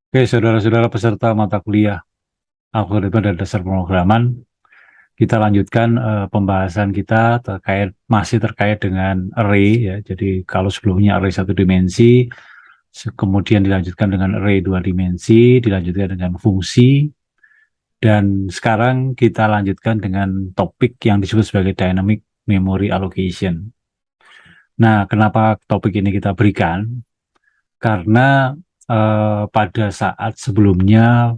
Oke, saudara-saudara peserta mata kuliah algoritma dan dasar pemrograman, kita lanjutkan pembahasan kita masih terkait dengan array ya. Jadi kalau sebelumnya array satu dimensi, kemudian dilanjutkan dengan array dua dimensi, dilanjutkan dengan fungsi, dan sekarang kita lanjutkan dengan topik yang disebut sebagai dynamic memory allocation. Nah, kenapa topik ini kita berikan? Karena pada saat sebelumnya,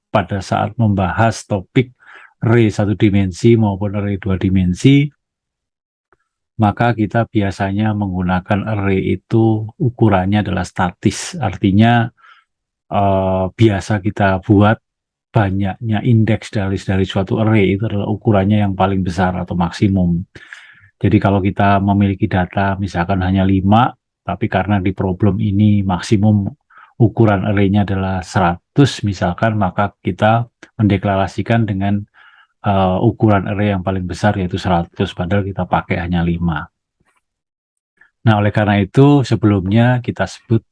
pada saat membahas topik array satu dimensi maupun array dua dimensi, maka kita biasanya menggunakan array itu ukurannya adalah statis. Artinya biasa kita buat banyaknya indeks dari suatu array itu adalah ukurannya yang paling besar atau maksimum. Jadi kalau kita memiliki data misalkan hanya 5, tapi karena di problem ini maksimum ukuran array-nya adalah 100 misalkan, maka kita mendeklarasikan dengan ukuran array yang paling besar yaitu 100, padahal kita pakai hanya 5. Nah, oleh karena itu sebelumnya kita sebut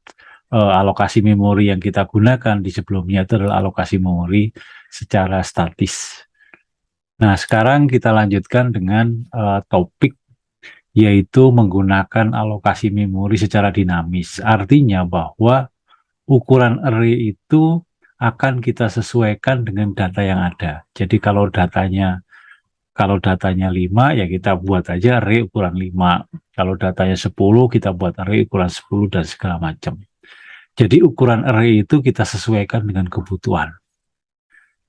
alokasi memori yang kita gunakan di sebelumnya itu adalah alokasi memori secara statis. Nah, sekarang kita lanjutkan dengan topik yaitu menggunakan alokasi memori secara dinamis. Artinya bahwa ukuran array itu akan kita sesuaikan dengan data yang ada. Jadi kalau datanya 5 ya kita buat aja array ukuran 5. Kalau datanya 10 kita buat array ukuran 10 dan segala macam. Jadi ukuran array itu kita sesuaikan dengan kebutuhan.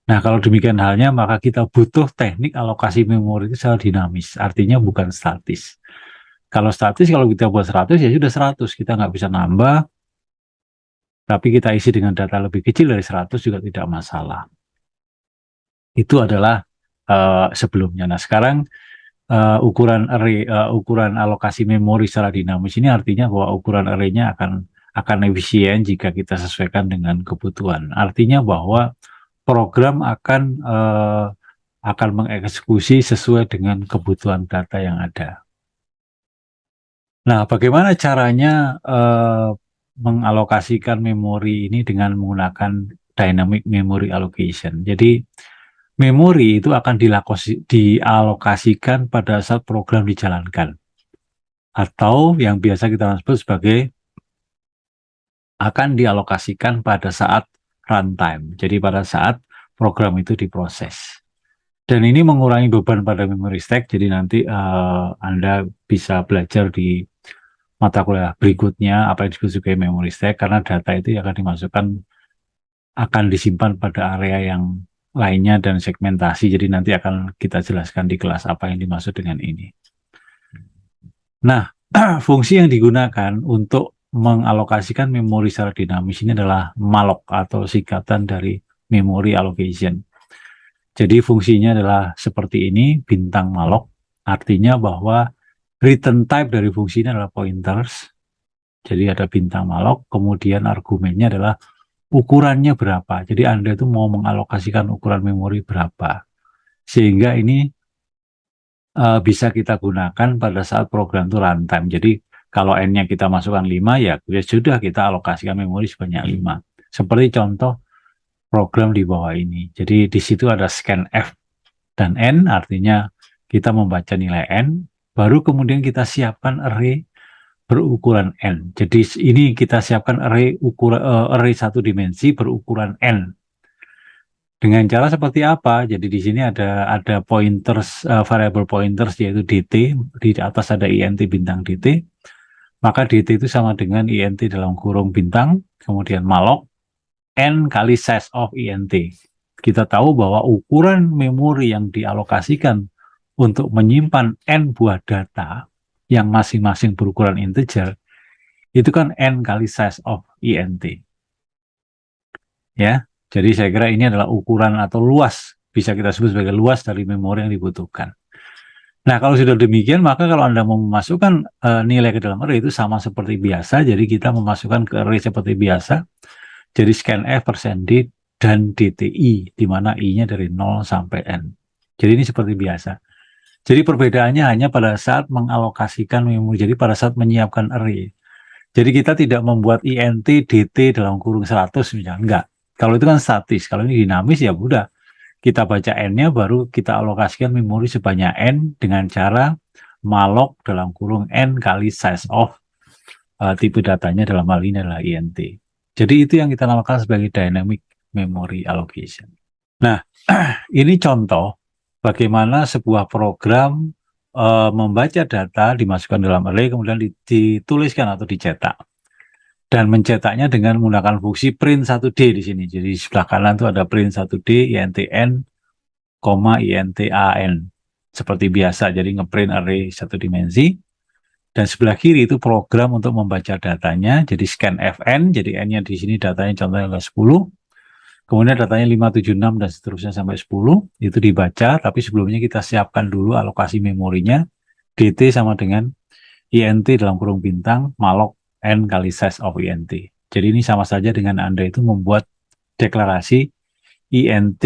Nah, kalau demikian halnya maka kita butuh teknik alokasi memori itu secara dinamis. Artinya bukan statis. Kalau statis, kalau kita buat 100 ya sudah 100, kita nggak bisa nambah, tapi kita isi dengan data lebih kecil dari 100 juga tidak masalah. Itu adalah sebelumnya. Nah, sekarang ukuran alokasi memori secara dinamis ini artinya bahwa ukuran array-nya akan efisien jika kita sesuaikan dengan kebutuhan. Artinya bahwa program akan mengeksekusi sesuai dengan kebutuhan data yang ada. Nah, bagaimana caranya mengalokasikan memori ini dengan menggunakan dynamic memory allocation? Jadi, memori itu akan dialokasikan pada saat program dijalankan, atau yang biasa kita sebut sebagai akan dialokasikan pada saat runtime. Jadi pada saat program itu diproses. Dan ini mengurangi beban pada memory stack, jadi nanti Anda bisa belajar di mata kuliah berikutnya apa yang disebut sebagai memory stack, karena data itu akan disimpan pada area yang lainnya dan segmentasi. Jadi nanti akan kita jelaskan di kelas apa yang dimaksud dengan ini. Nah, fungsi yang digunakan untuk mengalokasikan memori secara dinamis ini adalah malloc atau singkatan dari memory allocation. Jadi fungsinya adalah seperti ini, bintang malloc. Artinya bahwa return type dari fungsi ini adalah pointers. Jadi ada bintang malloc, kemudian argumennya adalah ukurannya berapa. Jadi Anda itu mau mengalokasikan ukuran memori berapa. Sehingga ini bisa kita gunakan pada saat program itu runtime. Jadi kalau N-nya kita masukkan 5, ya sudah kita alokasikan memori sebanyak 5. Seperti contoh program di bawah ini. Jadi di situ ada scanf dan N, artinya kita membaca nilai N, baru kemudian kita siapkan array berukuran N. Jadi ini kita siapkan array satu dimensi berukuran N. Dengan cara seperti apa? Jadi di sini ada pointers, variable pointers yaitu dt, di atas ada int bintang dt, maka dt itu sama dengan int dalam kurung bintang, kemudian malloc n kali size of int. Kita tahu bahwa ukuran memori yang dialokasikan untuk menyimpan n buah data yang masing-masing berukuran integer itu kan n kali size of int. Ya. Jadi saya kira ini adalah ukuran atau luas, bisa kita sebut sebagai luas dari memori yang dibutuhkan. Nah, kalau sudah demikian, maka kalau Anda mau memasukkan nilai ke dalam array itu sama seperti biasa. Jadi kita memasukkan ke array seperti biasa. Jadi scanf %d dan dti, di mana i-nya dari 0 sampai n. Jadi ini seperti biasa. Jadi perbedaannya hanya pada saat mengalokasikan memori, jadi pada saat menyiapkan array. Jadi kita tidak membuat int dt dalam kurung 100 misalnya, enggak. Kalau itu kan statis, kalau ini dinamis ya udah kita baca n-nya baru kita alokasikan memori sebanyak n dengan cara malloc dalam kurung n kali size of tipe datanya dalam hal ini adalah int. Jadi itu yang kita namakan sebagai dynamic memory allocation. Nah, ini contoh bagaimana sebuah program membaca data dimasukkan dalam array kemudian dituliskan atau dicetak dan mencetaknya dengan menggunakan fungsi print 1D di sini. Jadi di sebelah kanan itu ada print 1D intn, intan seperti biasa. Jadi ngeprint array satu dimensi. Dan sebelah kiri itu program untuk membaca datanya. Jadi scan fn, jadi n-nya di sini datanya contohnya adalah 10. Kemudian datanya 576 dan seterusnya sampai 10. Itu dibaca, tapi sebelumnya kita siapkan dulu alokasi memorinya. dt sama dengan int dalam kurung bintang malloc n kali size of int. Jadi ini sama saja dengan Anda itu membuat deklarasi int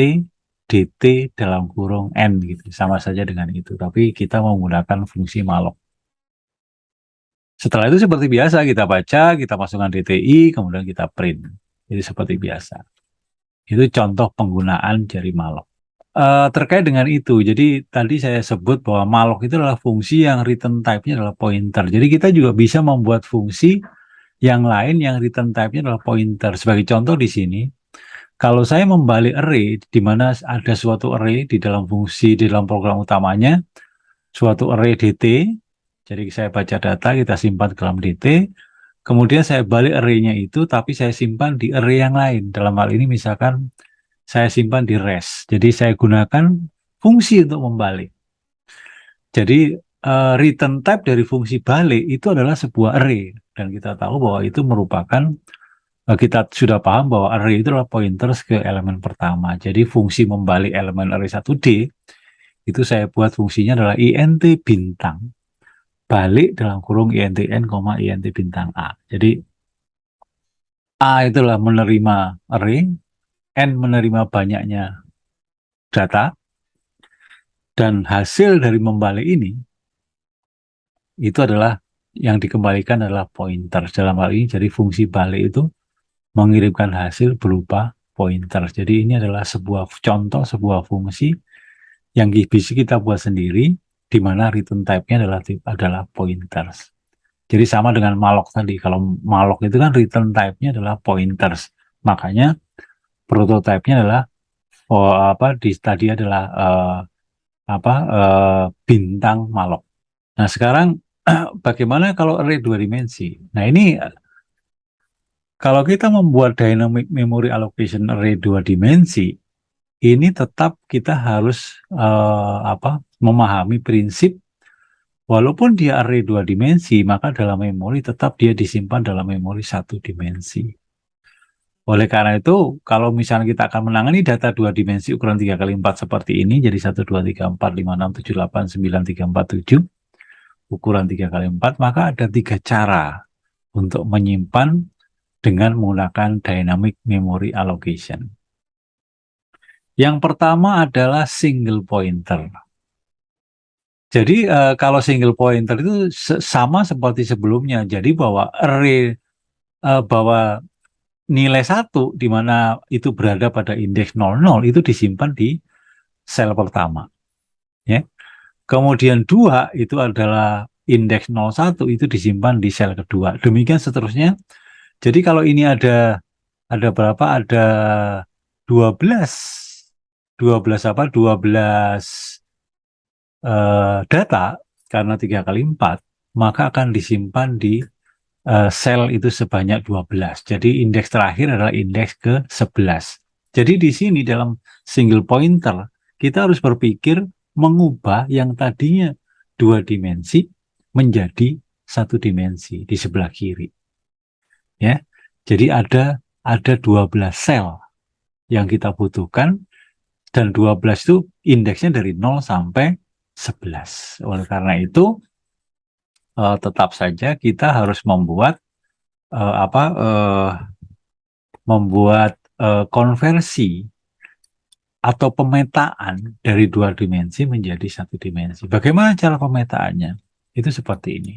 dt dalam kurung n gitu. Sama saja dengan itu, tapi kita menggunakan fungsi malloc. Setelah itu seperti biasa kita baca, kita masukkan DTI, kemudian kita print. Jadi seperti biasa. Itu contoh penggunaan jari malloc. Terkait dengan itu, jadi tadi saya sebut bahwa malloc itu adalah fungsi yang return type-nya adalah pointer. Jadi kita juga bisa membuat fungsi yang lain yang return type-nya adalah pointer. Sebagai contoh di sini, kalau saya membalik array, di mana ada suatu array di dalam fungsi, di dalam program utamanya, suatu array dt, jadi saya baca data, kita simpan ke dalam dt, kemudian saya balik array-nya itu, tapi saya simpan di array yang lain. Dalam hal ini misalkan saya simpan di res. Jadi saya gunakan fungsi untuk membalik. Jadi return type dari fungsi balik itu adalah sebuah array. Dan kita tahu bahwa itu merupakan, kita sudah paham bahwa array itu adalah pointers ke elemen pertama. Jadi fungsi membalik elemen array 1D, itu saya buat fungsinya adalah int bintang. Balik dalam kurung intn, int bintang A. Jadi A itulah menerima array, N menerima banyaknya data, dan hasil dari membalik ini, itu adalah yang dikembalikan adalah pointer. Dalam hal ini, jadi fungsi balik itu mengirimkan hasil berupa pointer. Jadi ini adalah sebuah contoh, sebuah fungsi yang bisa kita buat sendiri, di mana return type-nya adalah pointers. Jadi sama dengan malloc tadi. Kalau malloc itu kan return type-nya adalah pointers. Makanya prototype-nya adalah tadi adalah bintang malloc. Nah, sekarang bagaimana kalau array 2 dimensi? Nah, ini kalau kita membuat dynamic memory allocation array 2 dimensi, ini tetap kita harus memahami prinsip walaupun dia array 2 dimensi, maka dalam memori tetap dia disimpan dalam memori 1 dimensi. Oleh karena itu, kalau misalnya kita akan menangani data 2 dimensi ukuran 3x4 seperti ini, jadi 1, 2, 3, 4, 5, 6, 7, 8, 9, 3, 4, 7, ukuran 3x4, maka ada 3 cara untuk menyimpan dengan menggunakan dynamic memory allocation. Yang pertama adalah single pointer. Jadi kalau single pointer itu sama seperti sebelumnya. Jadi bahwa array bahwa nilai 1 di mana itu berada pada indeks 00 itu disimpan di sel pertama. Ya. Kemudian 2 itu adalah indeks 01 itu disimpan di sel kedua. Demikian seterusnya. Jadi kalau ini ada berapa? Ada 12 data karena 3x4, maka akan disimpan di sel itu sebanyak 12. Jadi indeks terakhir adalah indeks ke-11. Jadi di sini dalam single pointer, kita harus berpikir mengubah yang tadinya 2 dimensi menjadi 1 dimensi di sebelah kiri. Ya. Jadi ada 12 sel yang kita butuhkan, dan 12 itu indeksnya dari 0 sampai 11. Oleh karena itu, tetap saja kita harus membuat konversi atau pemetaan dari 2 dimensi menjadi 1 dimensi. Bagaimana cara pemetaannya? Itu seperti ini.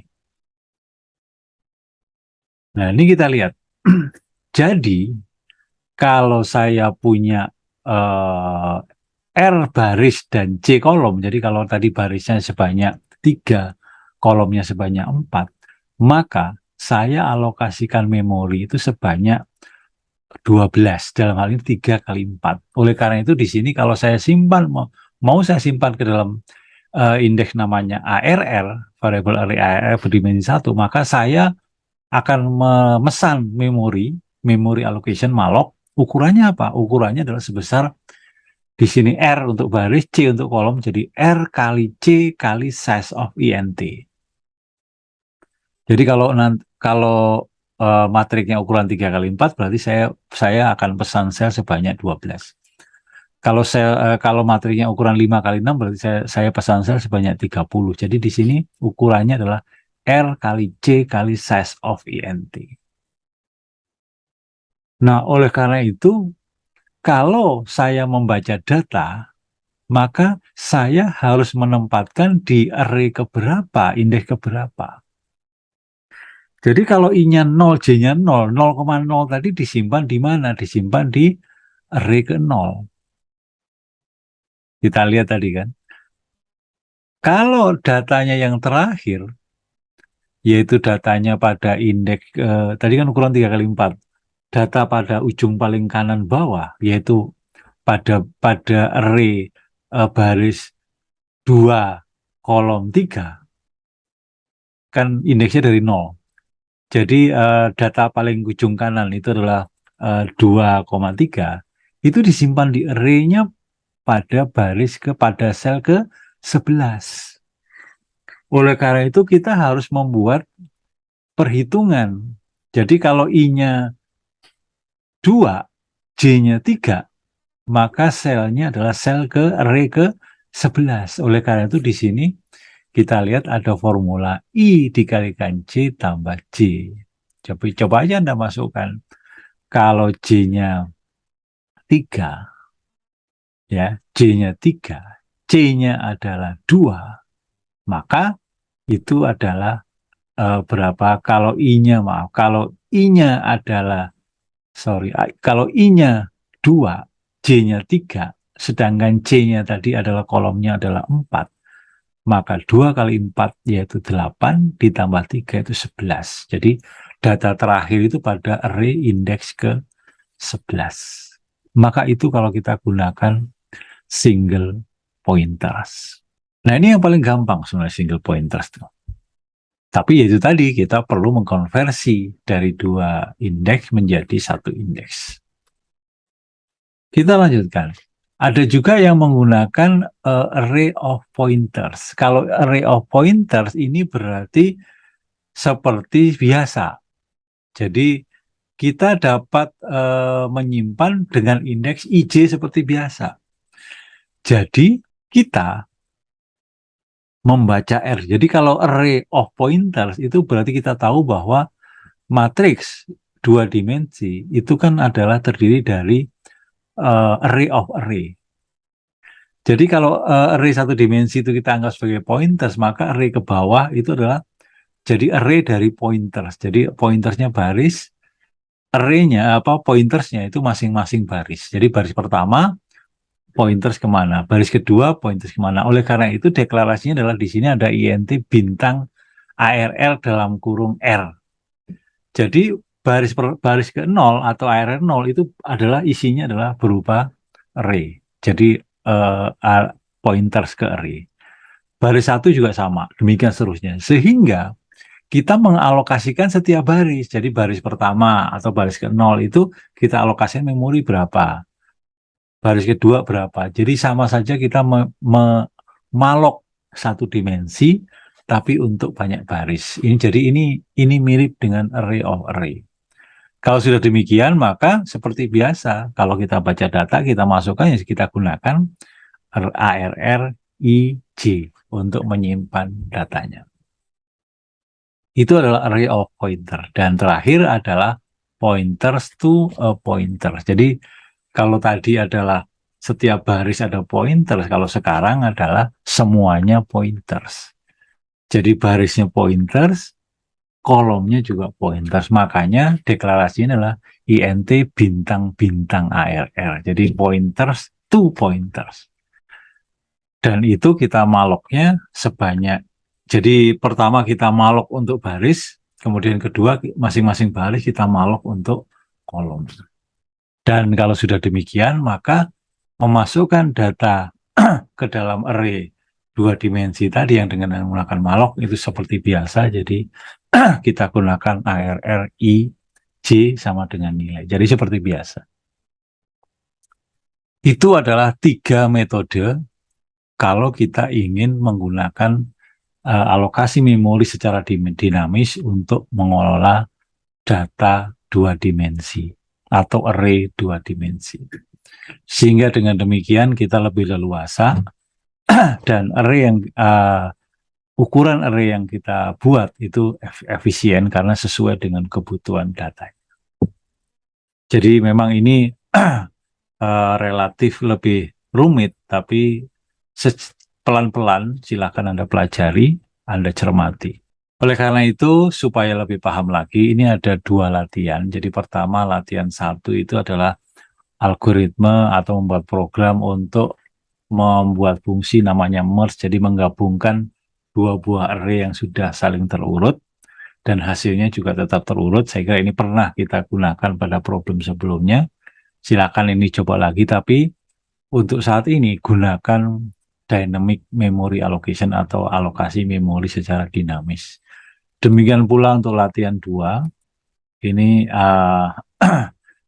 Nah, ini kita lihat. Jadi, Kalau saya punya eh, R baris dan C kolom, jadi kalau tadi barisnya sebanyak 3, kolomnya sebanyak 4, maka saya alokasikan memori itu sebanyak 12, dalam hal ini 3 kali 4. Oleh karena itu di sini kalau saya simpan, mau saya simpan ke dalam indeks namanya ARR, variable array ARR berdimensi 1, maka saya akan memesan memori allocation malloc. Ukurannya apa? Ukurannya adalah sebesar di sini R untuk baris, C untuk kolom, jadi R kali C kali size of int. Jadi kalau matriknya ukuran 3 kali 4, berarti saya akan pesan sel sebanyak 12. Kalau matriknya ukuran 5 kali 6, berarti saya pesan sel sebanyak 30. Jadi di sini ukurannya adalah R kali C kali size of int. Nah, oleh karena itu, kalau saya membaca data, maka saya harus menempatkan di array keberapa, indeks keberapa. Jadi kalau I-nya 0, J-nya 0, 0,0 tadi disimpan di mana? Disimpan di array ke 0. Kita lihat tadi kan. Kalau datanya yang terakhir, yaitu datanya pada indeks, tadi kan ukuran 3 kali 4. Data pada ujung paling kanan bawah, yaitu pada array baris 2 kolom 3, kan indeksnya dari 0. Jadi data paling ujung kanan itu adalah 2,3, itu disimpan di array-nya pada sel ke 11. Oleh karena itu kita harus membuat perhitungan. Jadi kalau I-nya 2, J-nya 3, maka selnya adalah sel ke array ke 11. Oleh karena itu di sini kita lihat ada formula I dikalikan C tambah J. Coba aja Anda masukkan. Kalau J-nya 3, ya, J-nya 3, C-nya adalah 2, maka itu adalah berapa? Kalau I-nya, maaf, kalau I-nya adalah, kalau I-nya 2, J-nya 3, sedangkan C-nya tadi adalah kolomnya adalah 4, maka 2 kali 4 yaitu 8, ditambah 3 itu 11. Jadi data terakhir itu pada array indeks ke 11. Maka itu kalau kita gunakan single pointers. Nah, ini yang paling gampang sebenarnya single pointers tuh. Tapi yaitu tadi kita perlu mengkonversi dari 2 indeks menjadi 1 indeks. Kita lanjutkan. Ada juga yang menggunakan array of pointers. Kalau array of pointers ini berarti seperti biasa. Jadi kita dapat menyimpan dengan indeks IJ seperti biasa. Jadi kita membaca R. Jadi kalau array of pointers itu berarti kita tahu bahwa matriks 2 dimensi itu kan adalah terdiri dari array of array. Jadi kalau array 1 dimensi itu kita anggap sebagai pointers, maka array ke bawah itu adalah jadi array dari pointers. Jadi pointersnya baris, array-nya pointersnya itu masing-masing baris. Jadi baris pertama pointers kemana, baris kedua pointers kemana. Oleh karena itu deklarasinya adalah di sini ada int bintang ARR dalam kurung R. Jadi baris ke 0 atau ARR 0 itu adalah isinya adalah berupa array. Jadi pointers ke array. Baris 1 juga sama, demikian seterusnya. Sehingga kita mengalokasikan setiap baris. Jadi baris pertama atau baris ke 0 itu kita alokasikan memori berapa. Baris kedua berapa. Jadi sama saja kita memalok 1 dimensi, tapi untuk banyak baris. Jadi ini mirip dengan array of array. Kalau sudah demikian, maka seperti biasa, kalau kita baca data, kita masukkan, ya kita gunakan ARR IJ untuk menyimpan datanya. Itu adalah array of pointer. Dan terakhir adalah pointers to a pointer. Jadi kalau tadi adalah setiap baris ada pointers, kalau sekarang adalah semuanya pointers. Jadi barisnya pointers, kolomnya juga pointers. Makanya deklarasinya adalah INT bintang-bintang ARR. Jadi pointers to pointers. Dan itu kita maloknya sebanyak. Jadi pertama kita malok untuk baris, kemudian kedua masing-masing baris kita malok untuk kolom. Dan kalau sudah demikian, maka memasukkan data ke dalam array dua dimensi tadi yang dengan menggunakan malloc itu seperti biasa. Jadi kita gunakan ARR I J sama dengan nilai. Jadi seperti biasa. Itu adalah 3 metode kalau kita ingin menggunakan alokasi memori secara dinamis untuk mengelola data dua dimensi atau array dua dimensi. Sehingga dengan demikian kita lebih leluasa dan array yang ukuran array yang kita buat itu efisien karena sesuai dengan kebutuhan data. Jadi memang ini relatif lebih rumit, tapi pelan-pelan silakan Anda pelajari, Anda cermati. Oleh karena itu, supaya lebih paham lagi, ini ada 2 latihan. Jadi pertama, latihan 1 itu adalah algoritma atau membuat program untuk membuat fungsi namanya merge, jadi menggabungkan 2 buah array yang sudah saling terurut, dan hasilnya juga tetap terurut. Saya kira ini pernah kita gunakan pada problem sebelumnya. Silakan ini coba lagi, tapi untuk saat ini gunakan dynamic memory allocation atau alokasi memori secara dinamis. Demikian pula untuk latihan 2, ini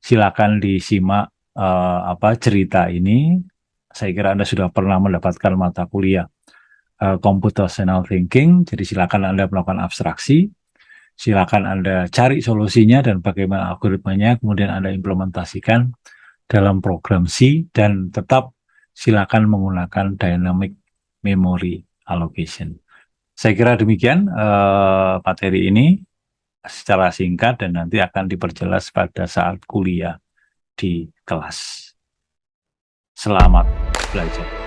silakan disimak cerita ini. Saya kira Anda sudah pernah mendapatkan mata kuliah computational thinking, jadi silakan Anda melakukan abstraksi, silakan Anda cari solusinya dan bagaimana algoritmanya, kemudian Anda implementasikan dalam program C, dan tetap silakan menggunakan dynamic memory allocation. Saya kira demikian materi ini secara singkat dan nanti akan diperjelas pada saat kuliah di kelas. Selamat belajar.